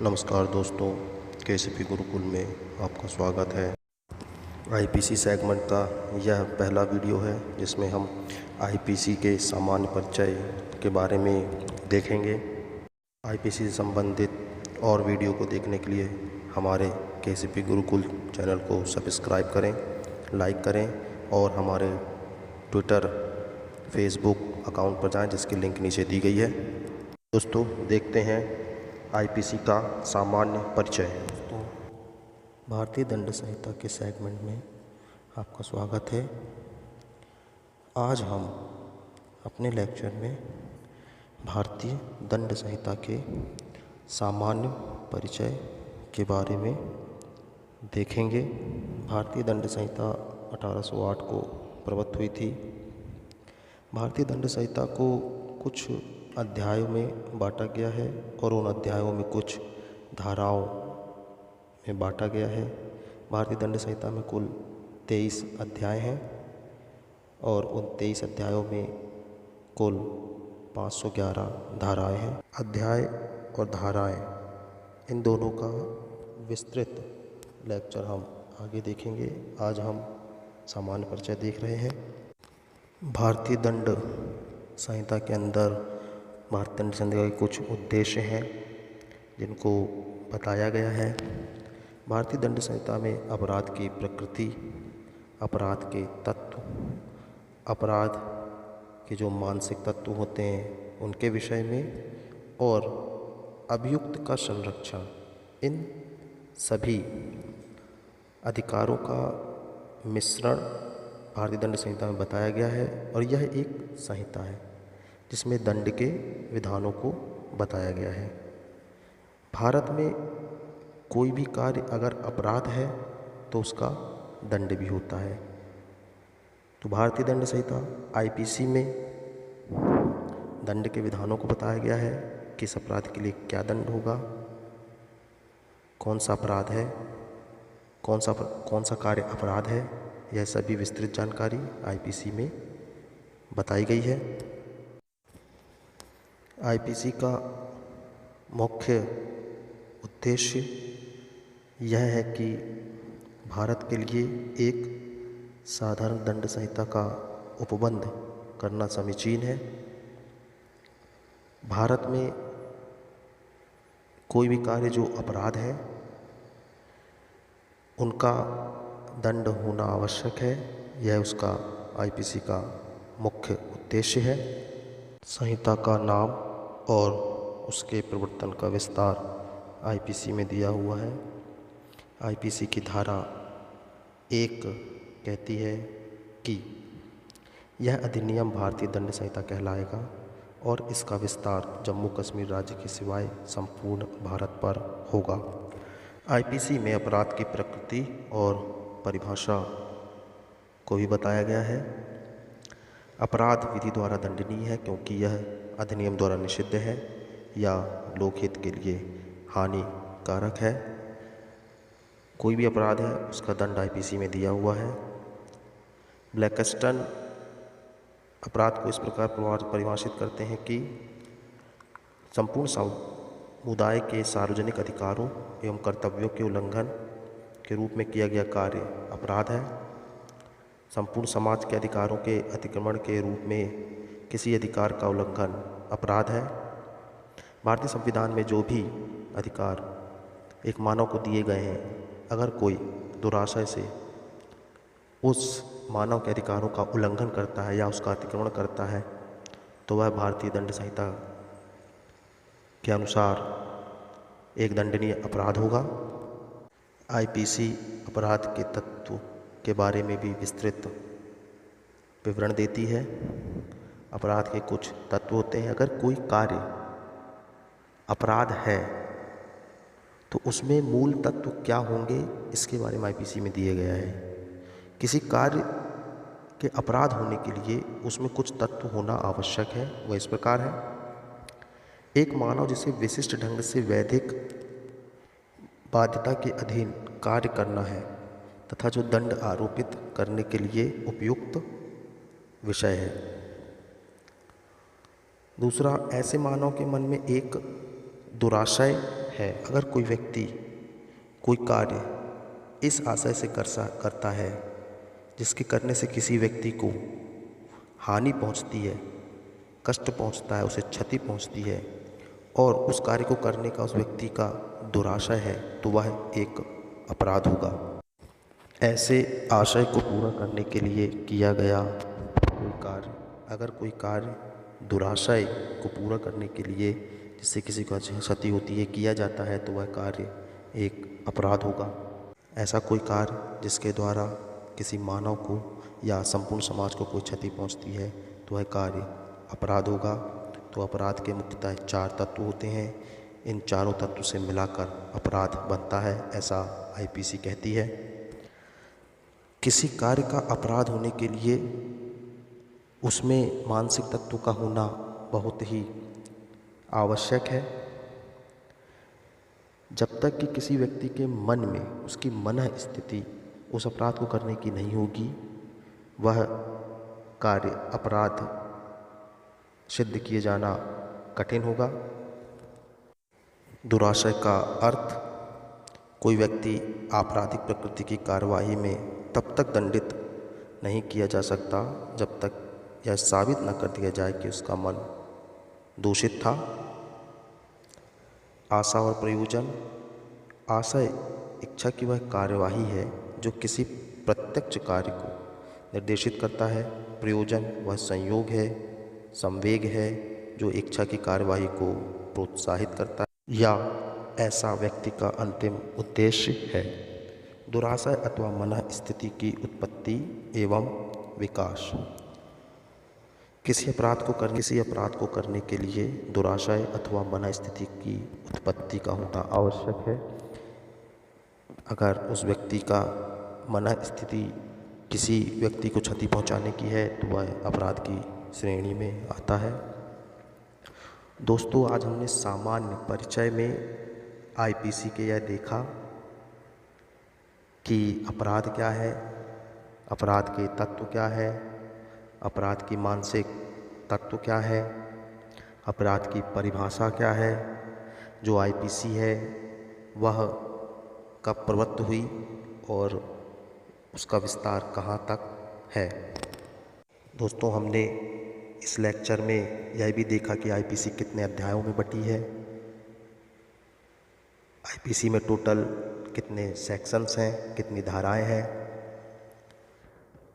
नमस्कार दोस्तों, केसीपी गुरुकुल में आपका स्वागत है। आईपीसी सेगमेंट का यह पहला वीडियो है जिसमें हम आईपीसी के सामान्य परिचय के बारे में देखेंगे। आईपीसी से संबंधित और वीडियो को देखने के लिए हमारे केसीपी गुरुकुल चैनल को सब्सक्राइब करें, लाइक करें और हमारे ट्विटर, फेसबुक अकाउंट पर जाएं जिसकी लिंक नीचे दी गई है। दोस्तों, देखते हैं आईपीसी का सामान्य परिचय। दोस्तों, भारतीय दंड संहिता के सेगमेंट में आपका स्वागत है। आज हम अपने लेक्चर में भारतीय दंड संहिता के सामान्य परिचय के बारे में देखेंगे। भारतीय दंड संहिता 1808 को प्रवृत्त हुई थी। भारतीय दंड संहिता को कुछ अध्यायों में बांटा गया है और उन अध्यायों में कुछ धाराओं में बांटा गया है। भारतीय दंड संहिता में कुल 23 अध्याय हैं और उन 23 अध्यायों में कुल 511 धाराएं हैं। अध्याय और धाराएं, इन दोनों का विस्तृत लेक्चर हम आगे देखेंगे। आज हम सामान्य परिचय देख रहे हैं। भारतीय दंड संहिता के अंदर भारतीय दंड संहिता के कुछ उद्देश्य हैं जिनको बताया गया है। भारतीय दंड संहिता में अपराध की प्रकृति, अपराध के तत्व, अपराध के जो मानसिक तत्व होते हैं उनके विषय में और अभियुक्त का संरक्षण, इन सभी अधिकारों का मिश्रण भारतीय दंड संहिता में बताया गया है। और यह एक संहिता है जिसमें दंड के विधानों को बताया गया है। भारत में कोई भी कार्य अगर अपराध है तो उसका दंड भी होता है। तो भारतीय दंड संहिता आईपीसी में दंड के विधानों को बताया गया है, किस अपराध के लिए क्या दंड होगा, कौन सा अपराध है, कौन सा कार्य अपराध है, यह सभी विस्तृत जानकारी आईपीसी में बताई गई है। आईपीसी का मुख्य उद्देश्य यह है कि भारत के लिए एक साधारण दंड संहिता का उपबंध करना समीचीन है। भारत में कोई भी कार्य जो अपराध है उनका दंड होना आवश्यक है। यह उसका आईपीसी का मुख्य उद्देश्य है। संहिता का नाम और उसके प्रवर्तन का विस्तार आईपीसी में दिया हुआ है। आईपीसी की धारा 1 कहती है कि यह अधिनियम भारतीय दंड संहिता कहलाएगा और इसका विस्तार जम्मू कश्मीर राज्य के सिवाय संपूर्ण भारत पर होगा। आईपीसी में अपराध की प्रकृति और परिभाषा को भी बताया गया है। अपराध विधि द्वारा दंडनीय है क्योंकि यह अधिनियम द्वारा निषिद्ध है या लोकहित के लिए हानिकारक है। कोई भी अपराध है उसका दंड आईपीसी में दिया हुआ है। ब्लैकस्टन अपराध को इस प्रकार परिभाषित करते हैं कि संपूर्ण समुदाय के सार्वजनिक अधिकारों एवं कर्तव्यों के उल्लंघन के रूप में किया गया कार्य अपराध है। संपूर्ण समाज के अधिकारों के अतिक्रमण के रूप में किसी अधिकार का उल्लंघन अपराध है। भारतीय संविधान में जो भी अधिकार एक मानव को दिए गए हैं, अगर कोई दुराशय से उस मानव के अधिकारों का उल्लंघन करता है या उसका अतिक्रमण करता है तो वह भारतीय दंड संहिता के अनुसार एक दंडनीय अपराध होगा। आईपीसी अपराध के तत्व के बारे में भी विस्तृत विवरण देती है। अपराध के कुछ तत्व होते हैं। अगर कोई कार्य अपराध है तो उसमें मूल तत्व क्या होंगे इसके बारे में आईपीसी में दिया गया है। किसी कार्य के अपराध होने के लिए उसमें कुछ तत्व होना आवश्यक है। वह इस प्रकार है: एक मानव जिसे विशिष्ट ढंग से वैधिक बाध्यता के अधीन कार्य करना है तथा जो दंड आरोपित करने के लिए उपयुक्त विषय है। दूसरा, ऐसे मानव के मन में एक दुराशय है। अगर कोई व्यक्ति कोई कार्य इस आशय से करता है जिसके करने से किसी व्यक्ति को हानि पहुंचती है, कष्ट पहुंचता है, उसे क्षति पहुंचती है और उस कार्य को करने का उस व्यक्ति का दुराशय है, तो वह एक अपराध होगा। ऐसे आशय को पूरा करने के लिए किया गया कोई कार्य, अगर कोई कार्य दुराशय को पूरा करने के लिए जिससे किसी को क्षति होती है किया जाता है, तो वह कार्य एक अपराध होगा। ऐसा कोई कार्य जिसके द्वारा किसी मानव को या संपूर्ण समाज को कोई क्षति पहुंचती है, तो वह कार्य अपराध होगा। तो अपराध के मुख्यतः 4 तत्व होते हैं। इन चारों तत्व से मिलाकर अपराध बनता है, ऐसा आईपीसी कहती है। किसी कार्य का अपराध होने के लिए उसमें मानसिक तत्व का होना बहुत ही आवश्यक है। जब तक कि किसी व्यक्ति के मन में उसकी मन स्थिति उस अपराध को करने की नहीं होगी, वह कार्य अपराध सिद्ध किए जाना कठिन होगा। दुराशय का अर्थ, कोई व्यक्ति आपराधिक प्रकृति की कार्यवाही में तब तक दंडित नहीं किया जा सकता जब तक यह साबित न कर दिया जाए कि उसका मन दूषित था। आशा और प्रयोजन, आशय इच्छा की वह कार्यवाही है जो किसी प्रत्यक्ष कार्य को निर्देशित करता है। प्रयोजन वह संयोग है, संवेग है जो इच्छा की कार्यवाही को प्रोत्साहित करता है या ऐसा व्यक्ति का अंतिम उद्देश्य है। दुराशय अथवा मन स्थिति की उत्पत्ति एवं विकास, किसी अपराध को करने के लिए दुराशय अथवा मन स्थिति की उत्पत्ति का होना आवश्यक है। अगर उस व्यक्ति का मन स्थिति किसी व्यक्ति को क्षति पहुंचाने की है, तो वह अपराध की श्रेणी में आता है। दोस्तों, आज हमने सामान्य परिचय में आईपीसी के यह देखा कि अपराध क्या है, अपराध के तत्व क्या है, अपराध की मानसिक तत्व क्या है, अपराध की परिभाषा क्या है, जो आईपीसी है वह कब प्रवृत्त हुई और उसका विस्तार कहाँ तक है। दोस्तों, हमने इस लेक्चर में यह भी देखा कि आईपीसी कितने अध्यायों में बटी है, आईपीसी में टोटल कितने सेक्शंस हैं, कितनी धाराएं हैं।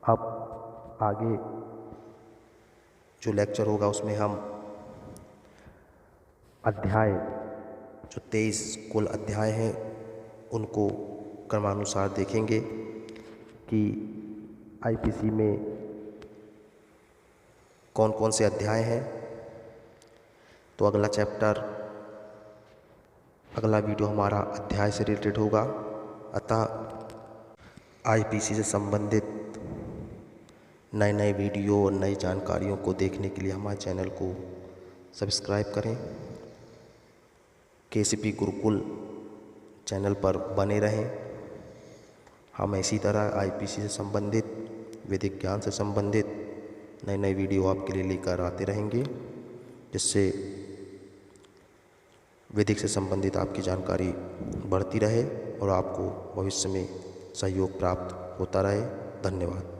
अब आगे जो लेक्चर होगा उसमें हम अध्याय, जो 23 कुल अध्याय हैं, उनको क्रमानुसार देखेंगे कि आईपीसी में कौन कौन से अध्याय हैं। तो अगला चैप्टर, अगला वीडियो हमारा अध्याय से रिलेटेड होगा। अतः आईपीसी से संबंधित नए नए वीडियो और नई जानकारियों को देखने के लिए हमारे चैनल को सब्सक्राइब करें। केसीपी गुरुकुल चैनल पर बने रहें। हम इसी तरह आईपीसी से संबंधित, वैदिक ज्ञान से संबंधित नए नए वीडियो आपके लिए लेकर आते रहेंगे, जिससे वैदिक से संबंधित आपकी जानकारी बढ़ती रहे और आपको भविष्य में सहयोग प्राप्त होता रहे। धन्यवाद।